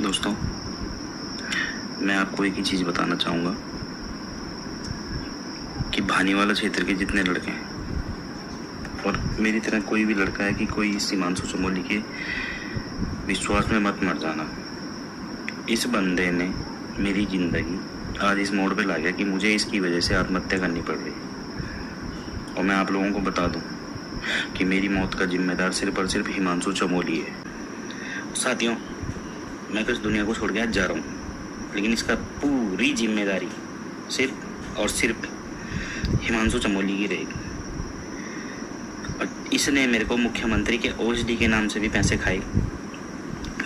दोस्तों, मैं आपको एक ही चीज़ बताना चाहूँगा कि भानीवाला क्षेत्र के जितने लड़के हैं और मेरी तरह कोई भी लड़का है कि कोई इस हिमांशु चमोली के विश्वास में मत मर जाना। इस बंदे ने मेरी ज़िंदगी आज इस मोड़ पे ला गया कि मुझे इसकी वजह से आत्महत्या करनी पड़ रही। और मैं आप लोगों को बता दूं कि मेरी मौत का जिम्मेदार सिर्फ और सिर्फ हिमांशु चमोली है। साथियों, मैं तो इस दुनिया को छोड़ के आज जा रहा हूँ, लेकिन इसका पूरी जिम्मेदारी सिर्फ और सिर्फ हिमांशु चमोली की रहेगी। और इसने मेरे को मुख्यमंत्री के ओएसडी के नाम से भी पैसे खाए,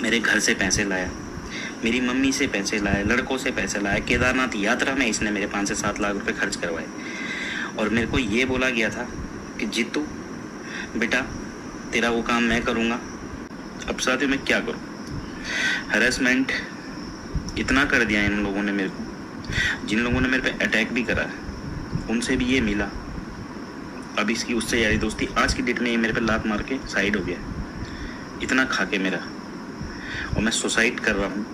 मेरे घर से पैसे लाया, मेरी मम्मी से पैसे लाए, लड़कों से पैसे लाए, केदारनाथ यात्रा में इसने मेरे 5 से 7 लाख रुपए खर्च करवाए। और मेरे को ये बोला गया था कि जीतू बेटा तेरा वो काम मैं करूँगा। अब साथियों मैं क्या करूँ? हैरेसमेंट इतना कर दिया इन लोगों ने मेरे को, जिन लोगों ने मेरे पे अटैक भी करा है उनसे भी ये मिला। अब इसकी उससे यारी दोस्ती, आज की डेट में ये मेरे पे लात मार के साइड हो गया, इतना खा के मेरा, और मैं सुसाइड कर रहा हूँ।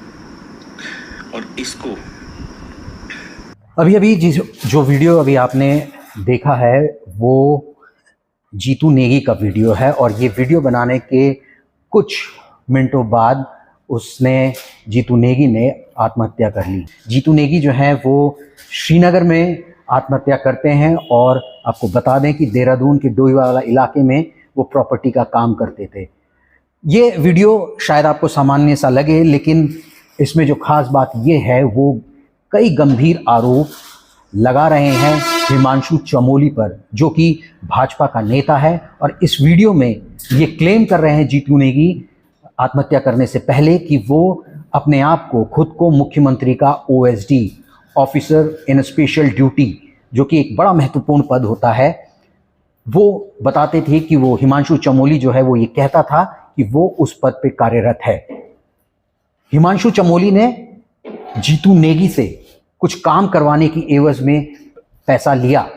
और इसको अभी जो वीडियो अभी आपने देखा है वो जीतू नेगी का वीडियो है, और ये वीडियो बनाने के कुछ मिनटों बाद जीतू नेगी ने आत्महत्या कर ली। जीतू नेगी जो है वो श्रीनगर में आत्महत्या करते हैं, और आपको बता दें कि देहरादून के डोईवाला इलाके में वो प्रॉपर्टी का काम करते थे। ये वीडियो शायद आपको सामान्य सा लगे, लेकिन इसमें जो खास बात ये है वो कई गंभीर आरोप लगा रहे हैं हिमांशु चमोली पर, जो कि भाजपा का नेता है। और इस वीडियो में ये क्लेम कर रहे हैं जीतू नेगी आत्महत्या करने से पहले कि वो अपने आप को, खुद को मुख्यमंत्री का OSD, officer in special duty, जो कि एक बड़ा महत्वपूर्ण पद होता है, वो बताते थे कि वो हिमांशु चमोली जो है वो ये कहता था कि वो उस पद पे कार्यरत है। हिमांशु चमोली ने जीतू नेगी से कुछ काम करवाने की एवज में पैसा लिया,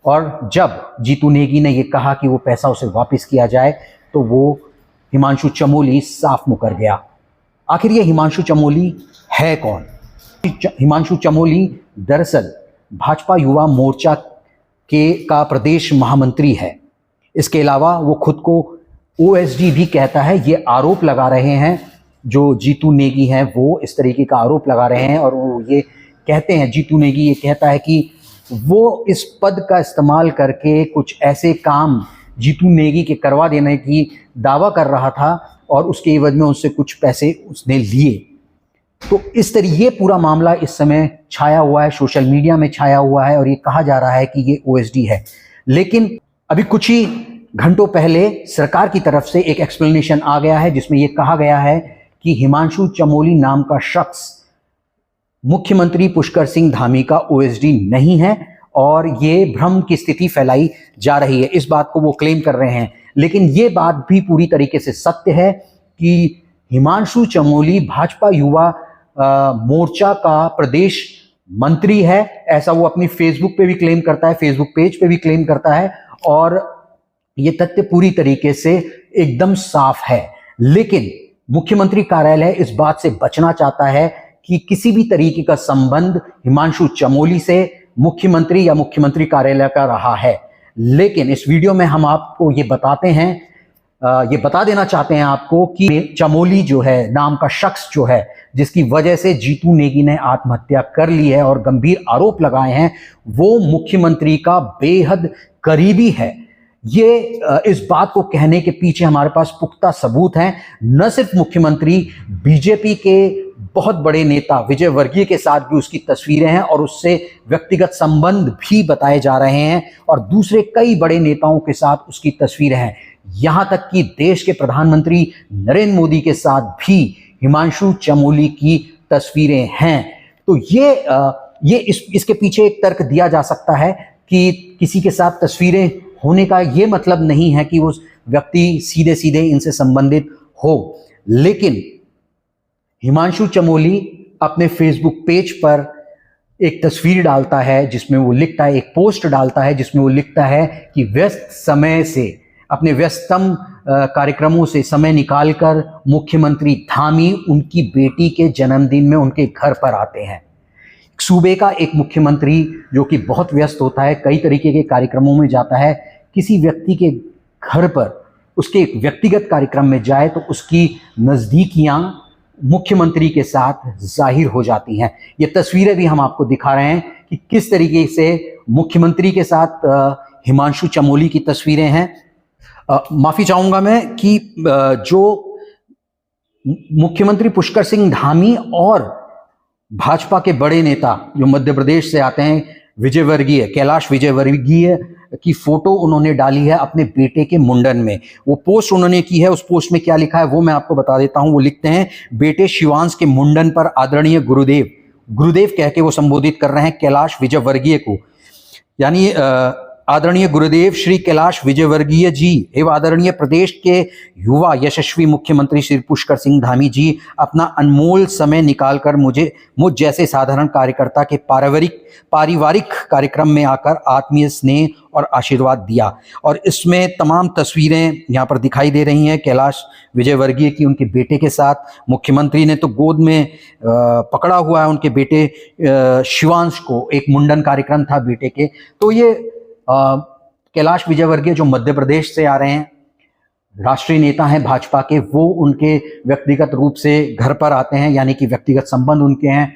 और जब जीतू नेगी ने ये कहा कि वो पैसा उसे वापस किया जाए तो वो हिमांशु चमोली साफ मुकर गया। आखिर ये हिमांशु चमोली है कौन? हिमांशु चमोली दरअसल भाजपा युवा मोर्चा का प्रदेश महामंत्री है। इसके अलावा वो खुद को ओएसडी भी कहता है। ये आरोप लगा रहे हैं जो जीतू नेगी हैं, वो इस तरीके का आरोप लगा रहे हैं, और वो ये कहते हैं, जीतू नेगी ये कहता है कि वो इस पद का इस्तेमाल करके कुछ ऐसे काम जीतू नेगी के करवा देने की दावा कर रहा था, और उसके एवज में उससे कुछ पैसे उसने लिए। तो इस तरह ये पूरा मामला इस समय छाया हुआ है, सोशल मीडिया में छाया हुआ है, और ये कहा जा रहा है कि ये ओएसडी है। लेकिन अभी कुछ ही घंटों पहले सरकार की तरफ से एक एक्सप्लेनेशन आ गया है, जिसमें ये कहा गया है कि हिमांशु चमोली नाम का शख्स मुख्यमंत्री पुष्कर सिंह धामी का ओएसडी नहीं है, और ये भ्रम की स्थिति फैलाई जा रही है। इस बात को वो क्लेम कर रहे हैं, लेकिन ये बात भी पूरी तरीके से सत्य है कि हिमांशु चमोली भाजपा युवा मोर्चा का प्रदेश मंत्री है। ऐसा वो अपनी फेसबुक पे भी क्लेम करता है, फेसबुक पेज पे भी क्लेम करता है, और ये तथ्य पूरी तरीके से एकदम साफ है। लेकिन मुख्यमंत्री कार्यालय इस बात से बचना चाहता है कि किसी भी तरीके का संबंध हिमांशु चमोली से मुख्यमंत्री या मुख्यमंत्री कार्यालय का रहा है। लेकिन इस वीडियो में हम आपको ये बताते हैं, ये बता देना चाहते हैं आपको कि चमोली जो है, नाम का शख्स जो है, जिसकी वजह से जीतू नेगी ने आत्महत्या कर ली है और गंभीर आरोप लगाए हैं, वो मुख्यमंत्री का बेहद करीबी है। ये इस बात को कहने के पीछे हमारे पास पुख्ता सबूत हैं। न सिर्फ मुख्यमंत्री, बीजेपी के बहुत बड़े नेता विजय वर्गीय के साथ भी उसकी तस्वीरें हैं, और उससे व्यक्तिगत संबंध भी बताए जा रहे हैं, और दूसरे कई बड़े नेताओं के साथ उसकी तस्वीरें हैं। यहां तक कि देश के प्रधानमंत्री नरेंद्र मोदी के साथ भी हिमांशु चमोली की तस्वीरें हैं। तो ये इसके पीछे एक तर्क दिया जा सकता है कि किसी के साथ तस्वीरें होने का ये मतलब नहीं है कि वो व्यक्ति सीधे सीधे इनसे संबंधित हो। लेकिन हिमांशु चमोली अपने फेसबुक पेज पर एक तस्वीर डालता है जिसमें वो लिखता है, एक पोस्ट डालता है जिसमें वो लिखता है कि व्यस्त समय से, अपने व्यस्ततम कार्यक्रमों से समय निकालकर मुख्यमंत्री धामी उनकी बेटी के जन्मदिन में उनके घर पर आते हैं। सूबे का एक मुख्यमंत्री जो कि बहुत व्यस्त होता है, कई तरीके के कार्यक्रमों में जाता है, किसी व्यक्ति के घर पर उसके एक व्यक्तिगत कार्यक्रम में जाए तो उसकी नज़दीकियां मुख्यमंत्री के साथ जाहिर हो जाती हैं। ये तस्वीरें भी हम आपको दिखा रहे हैं कि किस तरीके से मुख्यमंत्री के साथ हिमांशु चमोली की तस्वीरें हैं। माफ़ी चाहूँगा मैं कि जो मुख्यमंत्री पुष्कर सिंह धामी और भाजपा के बड़े नेता जो मध्य प्रदेश से आते हैं, विजयवर्गीय, कैलाश विजयवर्गीय की फोटो उन्होंने डाली है अपने बेटे के मुंडन में। वो पोस्ट उन्होंने की है, उस पोस्ट में क्या लिखा है वो मैं आपको बता देता हूं। वो लिखते हैं, बेटे शिवांश के मुंडन पर आदरणीय गुरुदेव, गुरुदेव कह के वो संबोधित कर रहे हैं कैलाश विजयवर्गीय को, यानी आदरणीय गुरुदेव श्री कैलाश विजयवर्गीय जी एवं आदरणीय प्रदेश के युवा यशस्वी मुख्यमंत्री श्री पुष्कर सिंह धामी जी अपना अनमोल समय निकालकर मुझ जैसे साधारण कार्यकर्ता के पारिवारिक कार्यक्रम में आकर आत्मीय स्नेह और आशीर्वाद दिया। और इसमें तमाम तस्वीरें यहाँ पर दिखाई दे रही हैं कैलाश विजयवर्गीय की उनके बेटे के साथ। मुख्यमंत्री ने तो गोद में पकड़ा हुआ है उनके बेटे शिवांश को, एक मुंडन कार्यक्रम था बेटे के। तो ये कैलाश विजयवर्गीय जो मध्य प्रदेश से आ रहे हैं, राष्ट्रीय नेता हैं भाजपा के, वो उनके व्यक्तिगत रूप से घर पर आते हैं, यानी कि व्यक्तिगत संबंध उनके हैं।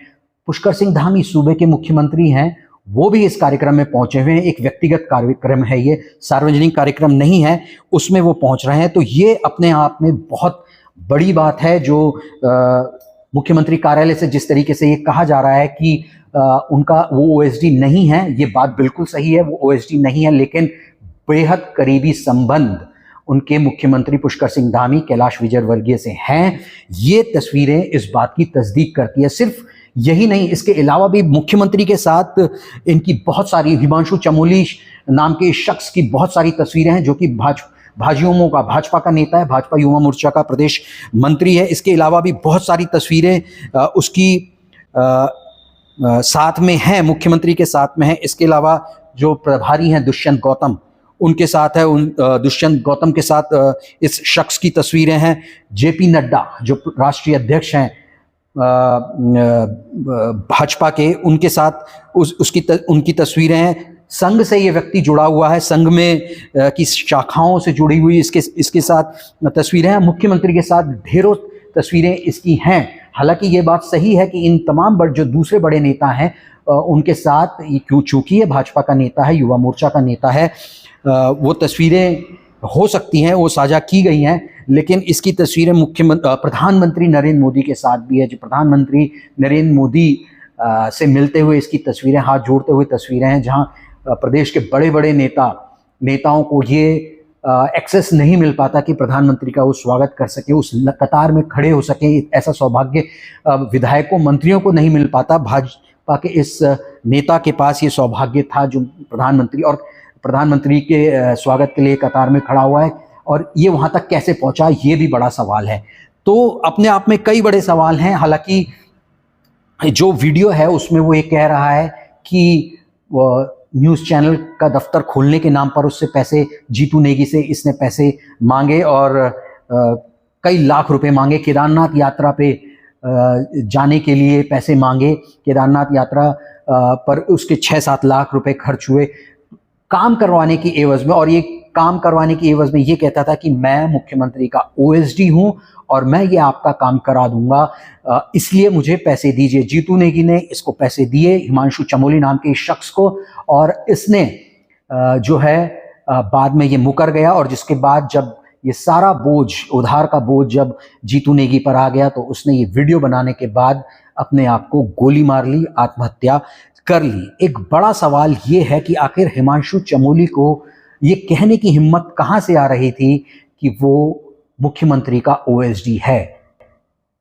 पुष्कर सिंह धामी सूबे के मुख्यमंत्री हैं, वो भी इस कार्यक्रम में पहुंचे हुए हैं। एक व्यक्तिगत कार्यक्रम है, ये सार्वजनिक कार्यक्रम नहीं है, उसमें वो पहुंच रहे हैं। तो ये अपने आप में बहुत बड़ी बात है। जो मुख्यमंत्री कार्यालय से जिस तरीके से ये कहा जा रहा है कि उनका वो ओएसडी नहीं है, ये बात बिल्कुल सही है, वो ओएसडी नहीं है, लेकिन बेहद करीबी संबंध उनके मुख्यमंत्री पुष्कर सिंह धामी कैलाश विजयवर्गीय से हैं। ये तस्वीरें इस बात की तस्दीक करती है। सिर्फ यही नहीं, इसके अलावा भी मुख्यमंत्री के साथ इनकी बहुत सारी, हिमांशु चमोली नाम के शख्स की बहुत सारी तस्वीरें हैं, जो कि भाजपा का नेता है, भाजपा युवा मोर्चा का प्रदेश मंत्री है। इसके अलावा भी बहुत सारी तस्वीरें उसकी साथ में हैं, मुख्यमंत्री के साथ में हैं। इसके अलावा जो प्रभारी हैं दुष्यंत गौतम, उनके साथ है, दुष्यंत गौतम के साथ इस शख्स की तस्वीरें हैं। जेपी नड्डा जो राष्ट्रीय अध्यक्ष हैं भाजपा के, उनके साथ उनकी तस्वीरें हैं। संघ से ये व्यक्ति जुड़ा हुआ है, संघ में की शाखाओं से जुड़ी हुई इसके साथ तस्वीरें हैं। मुख्यमंत्री के साथ ढेरों तस्वीरें इसकी हैं। हालांकि ये बात सही है कि इन तमाम जो दूसरे बड़े नेता हैं उनके साथ, चूंकि ये भाजपा का नेता है, युवा मोर्चा का नेता है, वो तस्वीरें हो सकती हैं, वो साझा की गई हैं, लेकिन इसकी तस्वीरें प्रधानमंत्री नरेंद्र मोदी के साथ भी है। जो प्रधानमंत्री नरेंद्र मोदी से मिलते हुए इसकी तस्वीरें, हाथ जोड़ते हुए तस्वीरें हैं, जहां प्रदेश के बड़े बड़े नेताओं को ये एक्सेस नहीं मिल पाता कि प्रधानमंत्री का वो स्वागत कर सके, उस कतार में खड़े हो सके। ऐसा सौभाग्य विधायकों, मंत्रियों को नहीं मिल पाता। भाजपा के इस नेता के पास ये सौभाग्य था, जो प्रधानमंत्री के स्वागत के लिए कतार में खड़ा हुआ है। और ये वहाँ तक कैसे पहुँचा, ये भी बड़ा सवाल है। तो अपने आप में कई बड़े सवाल हैं। हालांकि जो वीडियो है उसमें वो ये कह रहा है कि न्यूज़ चैनल का दफ्तर खोलने के नाम पर उससे पैसे, जीतू नेगी से इसने पैसे मांगे और कई लाख रुपए मांगे। केदारनाथ यात्रा पे जाने के लिए पैसे मांगे, केदारनाथ यात्रा पर उसके 6-7 लाख रुपए खर्च हुए काम करवाने की एवज में। और ये काम करवाने की एवज में ये कहता था कि मैं मुख्यमंत्री का ओएसडी हूं और मैं ये आपका काम करा दूंगा, इसलिए मुझे पैसे दीजिए। जीतू नेगी ने इसको पैसे दिए, हिमांशु चमोली नाम के इस शख्स को, और इसने जो है बाद में ये मुकर गया। और जिसके बाद जब ये सारा बोझ, उधार का बोझ जब जीतू नेगी पर आ गया, तो उसने ये वीडियो बनाने के बाद अपने आप को गोली मार ली, आत्महत्या कर ली। एक बड़ा सवाल ये है कि आखिर हिमांशु चमोली को ये कहने की हिम्मत कहाँ से आ रही थी कि वो मुख्यमंत्री का ओएसडी है।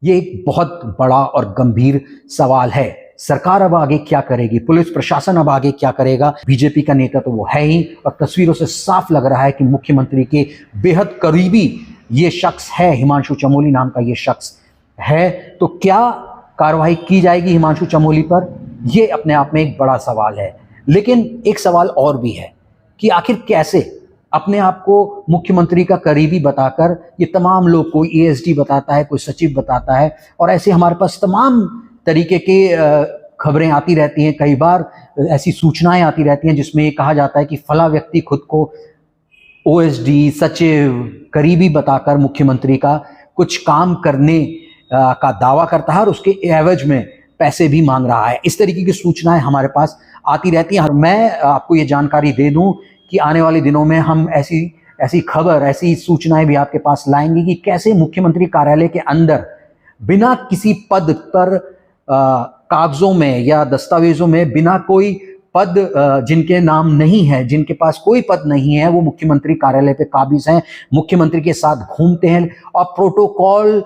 ये एक बहुत बड़ा और गंभीर सवाल है। सरकार अब आगे क्या करेगी, पुलिस प्रशासन अब आगे क्या करेगा। बीजेपी का नेता तो वो है ही, और तस्वीरों से साफ लग रहा है कि मुख्यमंत्री के बेहद करीबी ये शख्स है, हिमांशु चमोली नाम का ये शख्स है। तो क्या कार्रवाई की जाएगी हिमांशु चमोली पर, ये अपने आप में एक बड़ा सवाल है। लेकिन एक सवाल और भी है कि आखिर कैसे अपने आप को मुख्यमंत्री का करीबी बताकर ये तमाम लोग, कोई एएसडी बताता है, कोई सचिव बताता है, और ऐसे हमारे पास तमाम तरीके के खबरें आती रहती हैं। कई बार ऐसी सूचनाएं आती रहती हैं जिसमें ये कहा जाता है कि फला व्यक्ति खुद को ओएसडी, सचिव, करीबी बताकर मुख्यमंत्री का कुछ काम करने का दावा करता है और उसके एवज में पैसे भी मांग रहा है। इस तरीके की सूचनाएं हमारे पास आती रहती हैं। और मैं आपको ये जानकारी दे दूं कि आने वाले दिनों में हम ऐसी खबर, ऐसी सूचनाएं भी आपके पास लाएंगे कि कैसे मुख्यमंत्री कार्यालय के अंदर बिना किसी पद पर कागजों में या दस्तावेजों में, बिना कोई पद जिनके नाम नहीं है, जिनके पास कोई पद नहीं है, वो मुख्यमंत्री कार्यालय पे काबिज हैं, मुख्यमंत्री के साथ घूमते हैं और प्रोटोकॉल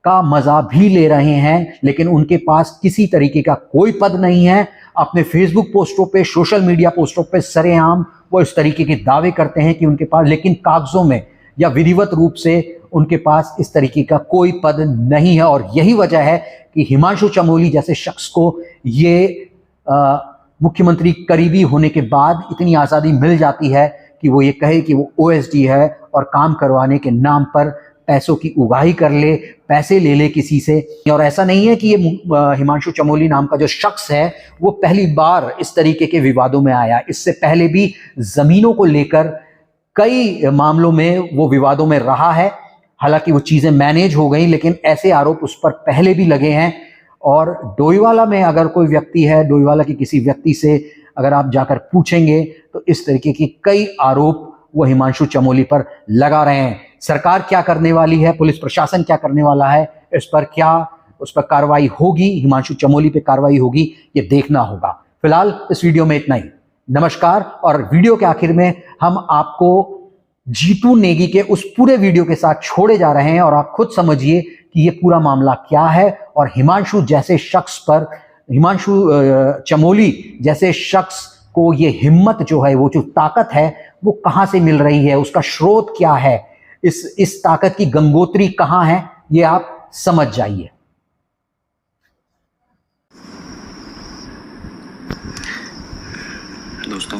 का मजा भी ले रहे हैं, लेकिन उनके पास किसी तरीके का कोई पद नहीं है। अपने फेसबुक पोस्टों पे, सोशल मीडिया पोस्टों पे सरेआम वो इस तरीके के दावे करते हैं कि उनके पास, लेकिन कागजों में या विधिवत रूप से उनके पास इस तरीके का कोई पद नहीं है। और यही वजह है कि हिमांशु चमोली जैसे शख्स को ये मुख्यमंत्री करीबी होने के बाद इतनी आज़ादी मिल जाती है कि वो ये कहे कि वो ओएसडी है और काम करवाने के नाम पर पैसों की उगाही कर ले, पैसे ले ले किसी से। और ऐसा नहीं है कि ये हिमांशु चमोली नाम का जो शख्स है वो पहली बार इस तरीके के विवादों में आया। इससे पहले भी ज़मीनों को लेकर कई मामलों में वो विवादों में रहा है। हालांकि वो चीज़ें मैनेज हो गई, लेकिन ऐसे आरोप उस पर पहले भी लगे हैं। और डोईवाला में अगर कोई व्यक्ति है, डोईवाला की किसी व्यक्ति से अगर आप जाकर पूछेंगे तो इस तरीके की कई आरोप वो हिमांशु चमोली पर लगा रहे हैं। सरकार क्या करने वाली है, पुलिस प्रशासन क्या करने वाला है, इस पर कार्रवाई होगी, हिमांशु चमोली पे कार्रवाई होगी, ये देखना होगा। फिलहाल इस वीडियो में इतना ही। नमस्कार। और वीडियो के आखिर में हम आपको जीतू नेगी के उस पूरे वीडियो के साथ छोड़े जा रहे हैं और आप खुद समझिए कि ये पूरा मामला क्या है और हिमांशु जैसे शख्स पर, हिमांशु चमोली जैसे शख्स को ये हिम्मत जो है, वो जो ताकत है, वो कहां से मिल रही है, उसका स्रोत क्या है, इस ताकत की गंगोत्री कहां है, ये आप समझ जाइए। दोस्तों,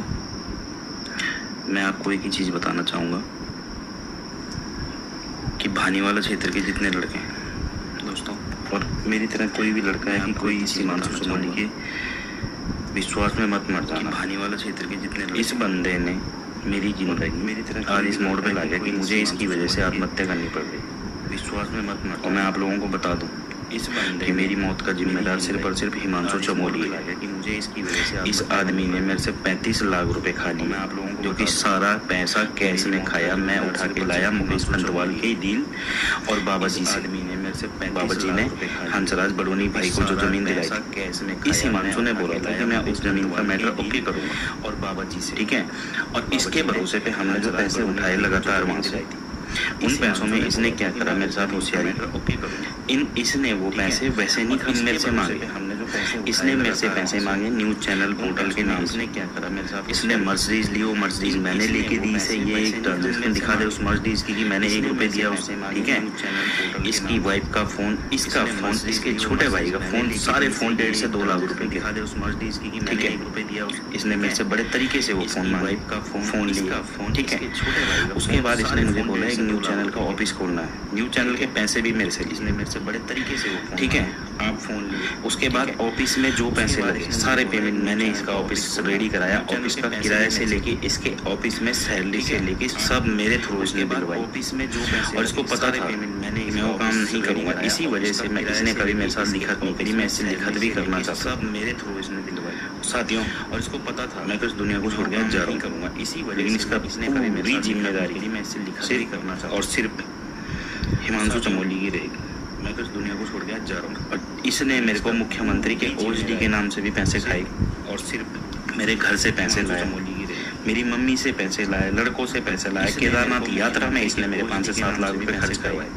मैं आपको एक ही चीज बताना चाहूंगा कि भानीवाला क्षेत्र के जितने लड़के हैं दोस्तों, और मेरी तरह कोई भी लड़का है कि कोई इसी हिमांशु चमोली के विश्वास में मत मर जाना। भानीवाला क्षेत्र के जितने, इस बंदे ने मेरी जिंदगी मेरी तरह आज इस मोड़ पे ला गया कि मुझे इसकी वजह से आत्महत्या करनी पड़ गई। विश्वास में मत मर। और मैं आप लोगों को बता दूं, इस बंदे कि मेरी मौत का जिम्मेदार सिर्फ और सिर्फ हिमांशु चमोली है कि मुझे इसकी वजह से इस आदमी ने मेरे से 35 लाख रुपए खा लिए। मैं आप लोगों को, जो कि सारा पैसा कैश में खाया, मैं उठा के लाया मुकेश पंतवाल के डील और बाबा जी से। आदमी ने मेरे से, बाबा जी ने हंसराज बड़ोनी भाई को जो जमीन दिलाई थी कैश में, इस हिमांशु ने बोला था कि मैं उस जमीन का मैटर ओके करूंगा और बाबा जी से, ठीक है। और इसके भरोसे पे हमने जो पैसे उठाए लगातार वहां से, उन पैसों में इसने क्या करा मेरे साथ होशियारी, इसने वो पैसे वैसे नहीं मेरे से मांगे, हमने जो पैसे, इसने मेरे से पैसे मांगे न्यूज चैनल पोर्टल के नाम से। क्या करा मेरे साथ, इसने मर्सिडीज ली, वो मर्सिडीज मैंने लेके दी इसे। ये एक ट्रांजेक्शन दिखा दे उस मर्सिडीज की, मैंने 1 रुपए दिया उसे, ठीक है। इसकी वाइफ का फोन, इसका फोन, इसके छोटे भाई का फोन, सारे फोन 1.5 से 2 लाख रुपए दिखा दे उस मर्सिडीज की, मैंने 1 रुपए दिया। इसने मेरे से बड़े तरीके से वो फोन, वाइफ का फोन लिया, ठीक है। उसके बाद इसने मुझे बोला न्यूज चैनल का ऑफिस खोलना है, न्यूज चैनल के पैसे भी मेरे से, इसने मेरे से बड़े तरीके से वो, ठीक है, आप फोन लिए। उसके बाद ऑफिस में जो पैसे लगे सारे पेमेंट मैंने इसका ऑफिस रेडी कराया, ऑफिस का किराया से लेके इसके ऑफिस में सैलरी से लेके सब मेरे थ्रू इसने दिलवाई। ऑफिस में जो पैसे, और इसको पता था मैं वो काम नहीं करूंगा, इसी वजह से मैं, इसने कभी मेरे साथ लिखत नहीं करी, मैं इससे लिखत भी करना चाहता, सब मेरे थ्रू इसने दिलवाई साथियों। और इसको पता था मैं तो इस दुनिया को छोड़ के जा रहा हूँ इसी वजह, लेकिन इसका इसने कभी मेरी जिम्मेदारी मैं इससे लिखत भी करना चाहता और सिर्फ हिमांशु चमोली की रहेगी। मैं तो इस दुनिया को छोड़ के आज जा रहा हूँ। और इसने मेरे को मुख्यमंत्री के ओएसडी के नाम से भी पैसे खाए और सिर्फ मेरे घर से पैसे लाए, मेरी मम्मी से पैसे लाए, लड़कों से पैसे लाए, केदारनाथ यात्रा में इसने मेरे 5 से 7 लाख रुपए खर्च करवाए।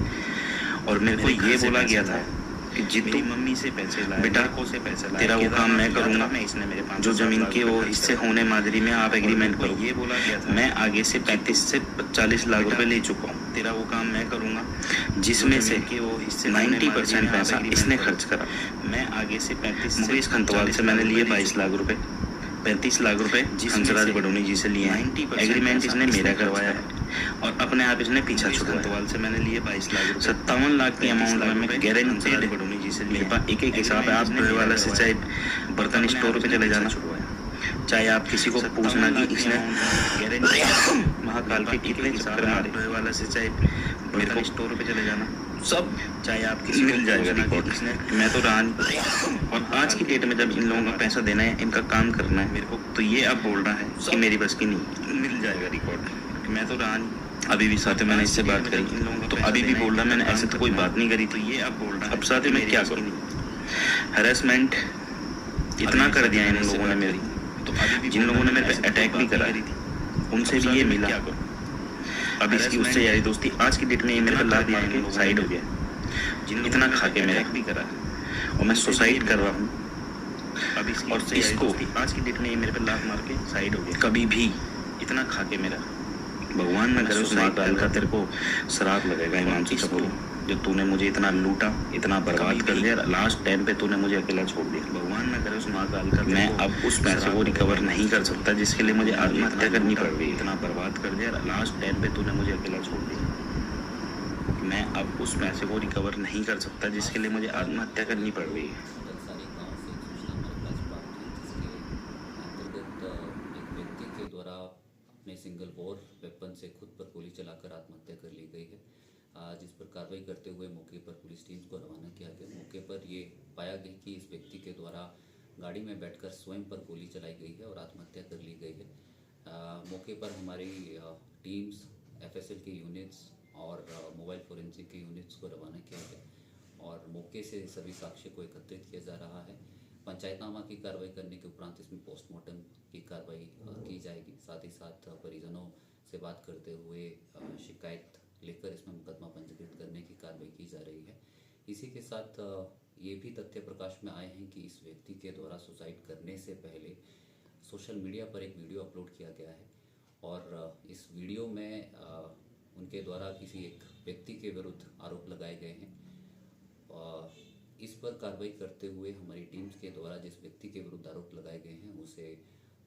और मेरे को ये बोला गया था कि जितनी मम्मी से पैसे लाए, बेटा को से पैसे लाए, तेरा वो काम मैं करूंगा, मैं इसने मेरे 5 जो जमीन के वो हिस्से होने मादरी में आप एग्रीमेंट करो, ये बोला गया था। मैं आगे से 35 से 40 लाख रुपए ले चुका हूँ, तेरा वो काम मैं करूंगा, जिसमें से कि वो हिस्से 90% पैसा इसने खर्च करा। मैं आगे से 35 मुकेश पंतवाल से मैंने लिए 22 लाख रुपए, 35 लाख रुपए हंसराज बडोनी जी से लिए हैं। एग्रीमेंट इसने मेरा करवाया है और अपने आप इसने पीछा छुड़वाया से मैंने लिए 22 लाख रुपए। 57 लाख की अमाउंट में मैं गारंटीड बडोनी जी से मेरे पास एक हिसाब है। आप ड्राइवर वाला से चाहे बर्तन स्टोर पे चले जाना, चाहे आप किसी को पूछना कि इसने महाकाल के कितने चक्कर मारे, ड्राइवर वाला से चाहे बर्तन स्टोर पे चले जाना, सब चाहे आप किसी मिल जाएगा रिकॉर्ड। मैं तो रान और आज की डेट में जब इन लोगों का पैसा देना है, इनका काम करना है मेरे को, तो ये अब बोल रहा है कि मेरी बस की नहीं, मिल जाएगा रिकॉर्ड। मैं तो रान अभी भी साथ में मैंने इससे बात करी तो अभी भी बोल रहा मैंने ऐसे तो कोई बात नहीं करी, तो ये अब बोल रहा है। अब साथ में मैं क्या करूँ? हैरेसमेंट इतना कर दिया इन लोगों ने मेरी, तो अभी जिन लोगों ने मेरे पे अटैक भी करा उनसे भी ये मिला। अब इसकी उससे यारी दोस्ती आज की डेट में ये मेरे पे लात मार के साइड हो गया। इतना खा के मेरा भी करा और मैं सुसाइड कर रहा हूँ। अब इसकी और इसको आज की डेट में ये मेरे पे लात मार के साइड हो गया। कभी भी इतना खा के मेरा भगवान न करे उस महाकाल का तेरे को श्राप लगेगा हिमांशु चपोली, जो तूने मुझे इतना लूटा, इतना बर्बाद कर दिया, लास्ट टाइम पे तूने मुझे अकेला छोड़ दिया। भगवान न करे उस महाकाल का मैं अब उस पैसे को रिकवर नहीं कर सकता जिसके लिए मुझे आत्महत्या करनी पड़ गई। इतना बर्बाद कर दिया, लास्ट टाइम पे तूने मुझे अकेला छोड़ दिया। मैं अब उस पैसे को रिकवर नहीं कर सकता जिसके लिए मुझे आत्महत्या करनी पड़ गई। सारी गांव से एक सूचना हमारे पास प्राप्त हुई, जिसके अंतर्गत एक व्यक्ति के द्वारा अपने सिंगल बोर वेपन से खुद पर गोली चलाकर आत्महत्या कर ली गई है। जिस पर कार्रवाई करते हुए मौके पर पुलिस टीम्स को रवाना किया गया। मौके पर ये पाया गया कि इस व्यक्ति के द्वारा गाड़ी में बैठकर स्वयं पर गोली चलाई गई है और आत्महत्या कर ली गई है। मौके पर हमारी टीम्स, एफएसएल की यूनिट्स और मोबाइल फोरेंसिक की यूनिट्स को रवाना किया गया और मौके से सभी साक्ष्य को एकत्रित किया जा रहा है। पंचायतनामा की कार्रवाई करने के उपरांत इसमें पोस्टमार्टम की कार्रवाई की जाएगी। साथ ही साथ परिजनों से बात करते हुए शिकायत लेकर इसमें मुकदमा पंजीकृत करने की कार्रवाई की जा रही है। इसी के साथ ये भी तथ्य प्रकाश में आए हैं कि इस व्यक्ति के द्वारा सुसाइड करने से पहले सोशल मीडिया पर एक वीडियो अपलोड किया गया है और इस वीडियो में उनके द्वारा किसी एक व्यक्ति के विरुद्ध आरोप लगाए गए हैं। इस पर कार्रवाई करते हुए हमारी टीम्स के द्वारा जिस व्यक्ति के विरुद्ध आरोप लगाए गए हैं उसे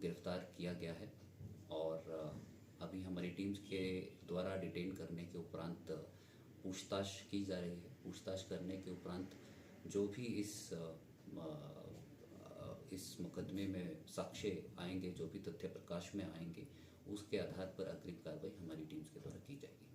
गिरफ्तार किया गया है और अभी हमारी टीम्स के द्वारा डिटेन करने के उपरांत पूछताछ की जा रही है। पूछताछ करने के उपरांत जो भी इस मुकदमे में साक्ष्य आएंगे, जो भी तथ्य प्रकाश में आएंगे, उसके आधार पर अग्रिम कार्रवाई हमारी टीम्स के द्वारा की जाएगी।